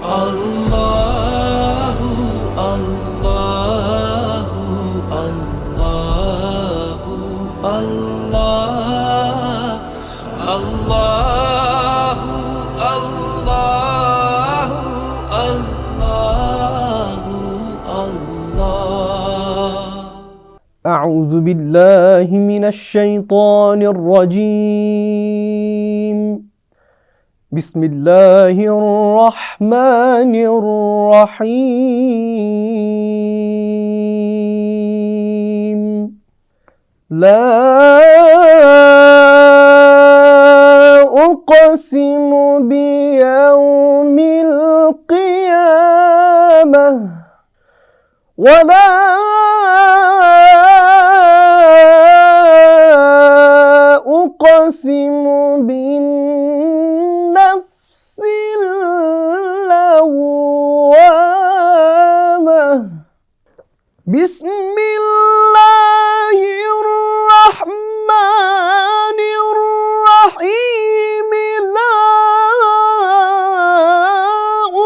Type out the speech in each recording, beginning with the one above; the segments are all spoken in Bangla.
Allahu, Allahu, Allahu, Allah, Allahu, Allahu, Allahu, Allah. أعوذ بالله من الشيطان الرجيم. بسم الله الرحمن الرحيم. لا أقسم بيوم القيامة ولا أقسم بالنفس اللوامة. بسم الله الرحمن الرحيم. لا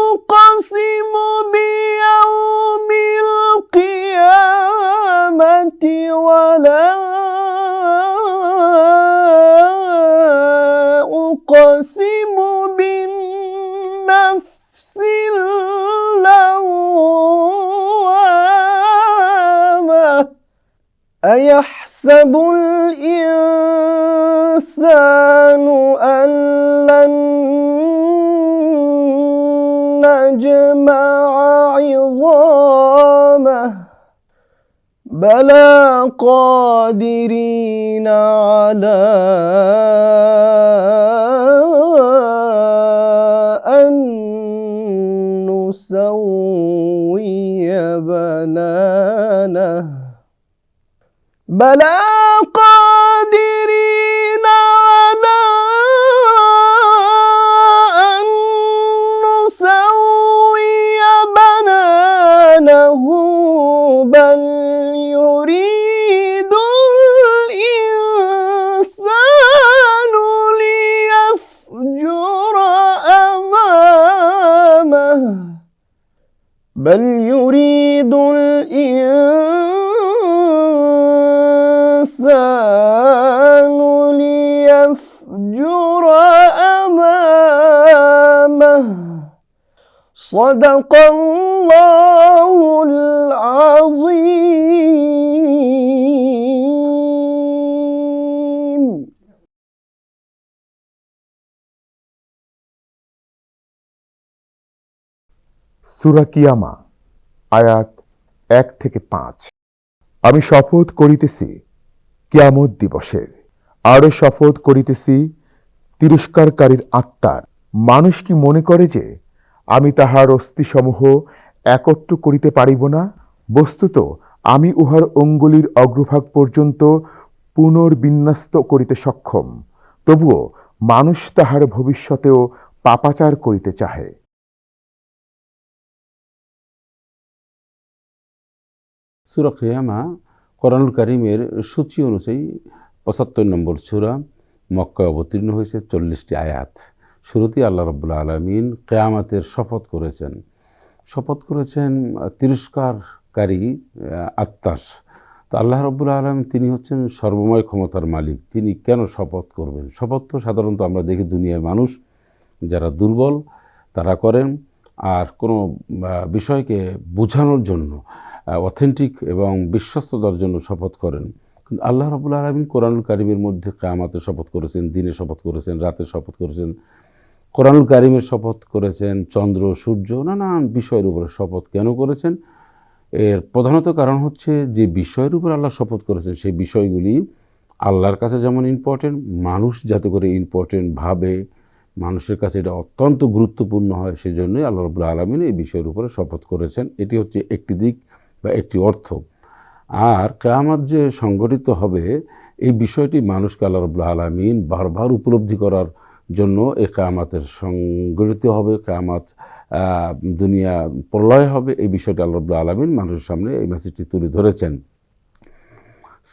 أقسم بيوم القيامة ولا أقسم بالنفس اللوامة. أيحسب الإنسان أن لن نجمع عظامه بلى قادرين على أن نسوي بنانه بلى قادرين على أن نسوي بنانه بل يريد الإنسان ليفجر أمامه بل يريد الإنسان ليفجر أمامه. صدق الله العظيم. সূরা কিয়ামা আয়াত 1 থেকে 5। আমি শপথ করিতেছি কিয়ামত দিবসের, আরো শপথ করিতেছি তিরস্কারকারীর আত্মার। মানুষ কি মনে করে যে আমি তাহার অস্থিসমূহ একত্র করিতে পারিব না? বস্তুত আমি উহার অঙ্গুলির অগ্রভাগ পর্যন্ত পুনর্বিন্যস্ত করিতে সক্ষম। তবুও মানুষ তাহার ভবিষ্যতেও পাপাচার করিতে চাহে। সূরা কিয়ামা কোরআনুল কারীমের সূচি অনুযায়ী ৭৫ নম্বর সূরা, মক্কায় অবতীর্ণ হয়েছে, ৪০টি আয়াত। শুরুতেই আল্লাহ রাব্বুল আলামিন কিয়ামতের শপথ করেছেন তিরস্কারকারী আত্মার। তো আল্লাহ রাব্বুল আলামিন তিনি হচ্ছেন সর্বময় ক্ষমতার মালিক। তিনি কেন শপথ করবেন? শপথ তো সাধারণত আমরা দেখি দুনিয়ার মানুষ যারা দুর্বল তারা করেন, আর কোনো বিষয়কে বোঝানোর জন্য, অথেন্টিক এবং বিশ্বস্ততার জন্য শপথ করেন। কিন্তু আল্লাহ রাব্বুল আলামিন কোরআনুল কারীমের মধ্যে কিয়ামতের শপথ করেছেন, দিনে শপথ করেছেন, রাতের শপথ করেছেন, কোরআনুল কারীমের শপথ করেছেন, চন্দ্র সূর্য নানান বিষয়ের উপরে শপথ কেন করেছেন? এর প্রধানত কারণ হচ্ছে যে বিষয়ের উপর আল্লাহ শপথ করেছেন সেই বিষয়গুলি আল্লাহর কাছে যেমন ইম্পর্টেন্ট, মানুষ যাতে করে ইম্পর্টেন্ট ভাবে, মানুষের কাছে এটা অত্যন্ত গুরুত্বপূর্ণ হয়, সেজন্যই আল্লাহ রাব্বুল আলামিন এই বিষয়ের উপরে শপথ করেছেন। এটি হচ্ছে একটি দিক বা একটি অর্থ। আর কিয়ামত যে সংঘটিত হবে এই বিষয়টি মানুষকে আল্লাহ রাব্বুল আলামিন বারবার উপলব্ধি করার জন্য এই কিয়ামতের সংঘটিত হবে, কিয়ামত দুনিয়া প্রলয় হবে, এই বিষয়টি আল্লাহ রাব্বুল আলামিন মানুষের সামনে এই মেসেজটি তুলে ধরেছেন।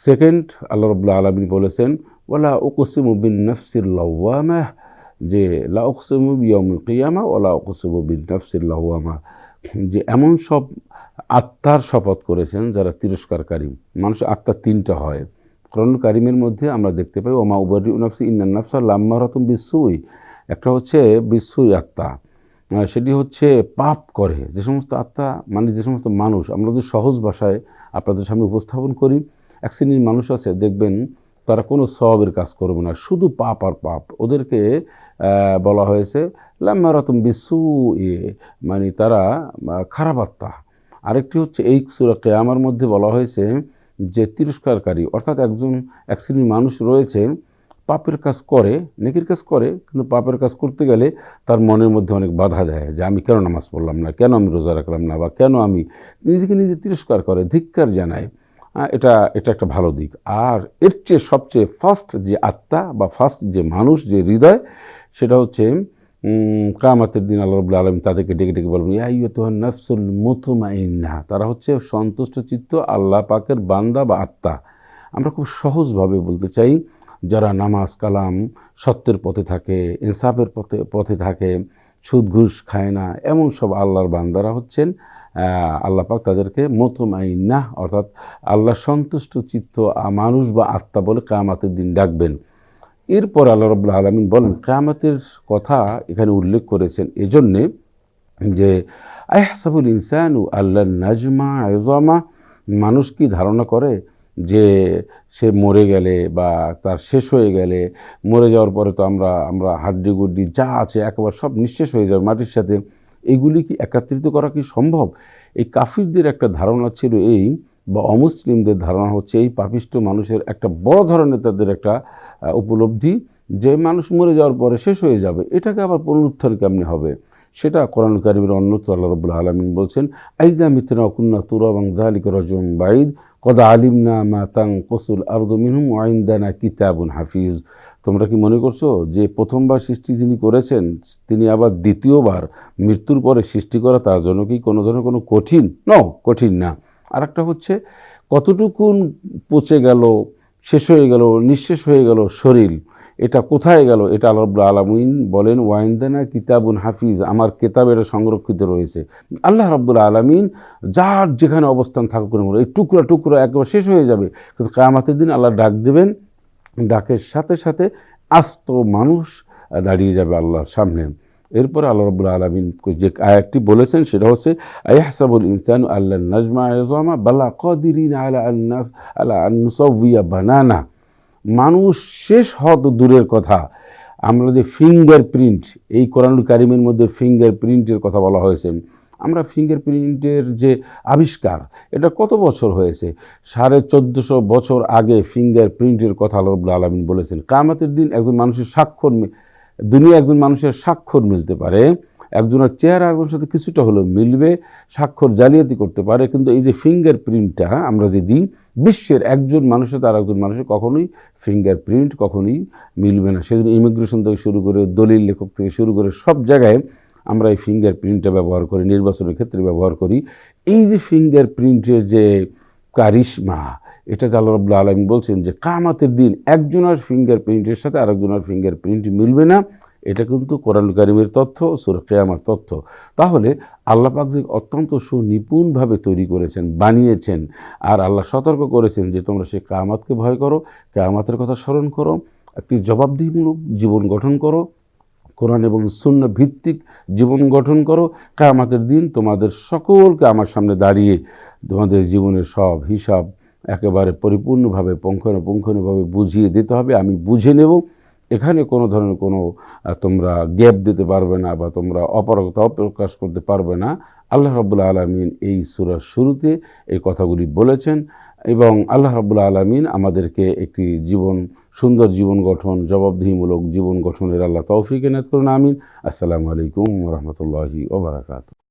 সেকেন্ড, আল্লাহ রাব্বুল আলামিন বলেছেন ওয়ালা উকসিমু বিন নাফসিল লাওয়ামাহ, যে লা উকসিমু বিয়াউমিল কিয়ামা ওয়া লা উকসিমু বিন নাফসিল লাওয়ামা, যে এমন সব আত্মার শপথ করেছেন যারা তিরস্কারকারী। মানুষের আত্মা তিনটা হয়। কোরআনুল কারীমের মধ্যে আমরা দেখতে পাই ওমা উবারিউ নাফসি ইন্নান নাফসা লাম্মারাতুম বিসসুই। একটা হচ্ছে বিসসুই আত্মা, সেটি হচ্ছে পাপ করে। যে সমস্ত আত্মা মানে যে সমস্ত মানুষ, আমরা যদি সহজ ভাষায় আপনাদের সামনে উপস্থাপন করি, এক শ্রেণীর মানুষ আছে দেখবেন তারা কোনো সওয়াবের কাজ করবে না, শুধু পাপ আর পাপ। ওদেরকে বলা হয়েছে লাম্মারাতুম বিসসুই, মানে তারা খারাপ আত্মা। আরেকটি হচ্ছে এই সূরা কিয়ামার মধ্যে বলা হয়েছে যে তিরস্কারকারী, অর্থাৎ এক শ্রেণীর মানুষ রয়েছে পাপের কাজ করে, নেকির কাজ করে, কিন্তু পাপের কাজ করতে গেলে তার মনের মধ্যে অনেক বাধা দেয় যে আমি কেন নামাজ পড়লাম না, কেন আমি রোজা রাখলাম না, বা কেন আমি নিজেকে নিজে তিরস্কার করে, ধিক্কার জানায়। এটা একটা ভালো দিক। আর এর চেয়ে সবচেয়ে ফার্স্ট যে আত্মা বা ফার্স্ট যে মানুষ, যে হৃদয়, সেটা হচ্ছে কিয়ামতের দিন আল্লাহ রাব্বুল আলামিন তাদেরকে ডেকে ডেকে বলবেন ইয়া আইয়ুহান নাফসুল মুতমাইন্নাহ। তারা হচ্ছে সন্তুষ্ট চিত্ত আল্লাহ পাকের বান্দা বা আত্মা। আমরা খুব সহজভাবে বলতে চাই, যারা নামাজ কালাম সত্যের পথে থাকে, ইনসাফের পথে থাকে, সুদ ঘুষ খায় না, এমন সব আল্লাহর বান্দারা হচ্ছেন আল্লাহ পাক তাদেরকে মুতমাইন্নাহ অর্থাৎ আল্লাহ সন্তুষ্ট চিত্ত মানুষ বা আত্মা বলে কিয়ামতের দিন ডাকবেন। এরপর আল্লাহ রাব্বুল আলামিন বলেন, কিয়ামতের কথা এখানে উল্লেখ করেছেন এজন্যে যে আইহাসাবুল ইনসানু আল্লান নাজমা ইযামা, মানুষ কি ধারণা করে যে সে মরে গেলে বা তার শেষ হয়ে গেলে, মরে যাওয়ার পরে তো আমরা হাড্ডি গুড্ডি যা আছে একেবারে সব নিঃশেষ হয়ে যাবে মাটির সাথে, এগুলি কি একত্রিত করা কি সম্ভব? এই কাফিরদের একটা ধারণা ছিল এই, বা অমুসলিমদের ধারণা হচ্ছে এই পাপিষ্ট মানুষের একটা বড় ধরনের তাদের একটা উপলব্ধি যে মানুষ মরে যাওয়ার পরে শেষ হয়ে যাবে, এটাকে আবার পুনরুত্থান কেমনে হবে? সেটা কোরআন কারীমের অন্যত্র আল্লাহ রাব্বুল আলামিন বলছেন আইযা মিতনা কুন্না তুরাবান যালিকা রাজুম বাইদ কদ আলিমনা মা তানকুসুল আরদু মিনহুম ওয়া ইনদানা কিতাবুন হাফিজ। তোমরা কি মনে করছো যে প্রথমবার সৃষ্টি যিনি করেছেন তিনি আবার দ্বিতীয়বার মৃত্যুর পরে সৃষ্টি করা তার জন্য কি কোনো ধরনের কোনো কঠিন না। আর একটা হচ্ছে কতটুকুন পচে গেল, শেষ হয়ে গেল, নিঃশেষ হয়ে গেল শরীর, এটা কোথায় গেল? এটা আল্লাহ রাব্বুল আলামিন বলেন ওয়াইন্দানা কিতাবুন হাফিজ, আমার কেতাব এটা সংরক্ষিত রয়েছে। আল্লাহ রাব্বুল আলামিন যার যেখানে অবস্থান থাকুক না এই টুকরা টুকরা একেবারে শেষ হয়ে যাবে, কিন্তু কিয়ামতের দিন আল্লাহ ডাক দেবেন, ডাকের সাথে সাথে আস্ত মানুষ দাঁড়িয়ে যাবে আল্লাহর সামনে। এরপরে আল্লাহ রাব্বুল আলামিন যে আয়াতটি বলেছেন সেটা হচ্ছে আইহাসাবুল ইনসানু আল্লান নাজমা ইযামা বালা কাদিরিনা আলা আন নুসাউইয়া বানানা। মানুষ শেষ হওয়া তো দূরের কথা, আমরা যে ফিঙ্গারপ্রিন্ট, এই কোরআনুল কারীমের মধ্যে ফিঙ্গারপ্রিন্টের কথা বলা হয়েছে, আমরা ফিঙ্গারপ্রিন্টের যে আবিষ্কার এটা কত বছর হয়েছে, 1450 বছর আগে ফিঙ্গারপ্রিন্টের কথা আল্লাহ রাব্বুল আলামিন বলেছেন। কিয়ামতের দিন একজন মানুষের স্বাক্ষর, দুনিয়া একজন মানুষের স্বাক্ষর মিলতে পারে, একজনের চেহারা একজনের সাথে কিছুটা হলেও মিলবে, স্বাক্ষর জালিয়াতি করতে পারে, কিন্তু এই যে ফিঙ্গারপ্রিন্টটা আমরা যে দিই, বিশ্বের একজন মানুষের আর একজন মানুষের কখনোই ফিঙ্গারপ্রিন্ট কখনোই মিলবে না। সেজন্য ইমিগ্রেশন থেকে শুরু করে দলিল লেখক থেকে শুরু করে সব জায়গায় আমরা এই ফিঙ্গারপ্রিন্টটা ব্যবহার করি, নির্বাচনের ক্ষেত্রে ব্যবহার করি। এই যে ফিঙ্গারপ্রিন্টের যে কারিশমা, এটা আল্লাহ রাব্বুল আলামিন বলছেন যে কিয়ামতের দিন একজনের ফিঙ্গারপ্রিন্টের সাথে আরেকজনের ফিঙ্গারপ্রিন্ট মিলবে না। এটা কিন্তু কোরআন কারীমের তথ্য, সূরা কিয়ামার তথ্য। তাহলে আল্লাহ পাক যে অত্যন্ত সুনিপুণভাবে তৈরি করেছেন, বানিয়েছেন, আর আল্লাহ সতর্ক করেছেন যে তোমরা সেই কিয়ামতকে ভয় করো, কিয়ামতের কথা স্মরণ করো, একটি জবাবদিহিমূলক জীবন গঠন করো, কোরআন এবং সুন্নাহ ভিত্তিক জীবন গঠন করো। কিয়ামতের দিন তোমাদের সকলকে আমার সামনে দাঁড়িয়ে তোমাদের জীবনের সব হিসাব একেবারে পরিপূর্ণভাবে পুঙ্খানুপুঙ্খভাবে বুঝিয়ে দিতে হবে, আমি বুঝে নেব। এখানে কোনো ধরনের কোনো তোমরা গ্যাপ দিতে পারবে না বা তোমরা অপারগতা অপ্রকাশ করতে পারবে না। আল্লাহ রাব্বুল আলামিন এই সূরার শুরুতে এই কথাগুলি বলেছেন, এবং আল্লাহ রাব্বুল আলামিন আমাদেরকে একটি সুন্দর জীবন গঠন, জবাবদিহিমূলক জীবন গঠনের আল্লাহ তৌফিক এনায়েত করুন, আমিন। আসসালামু আলাইকুম ওয়া রাহমাতুল্লাহি ওয়া বারাকাতুহু।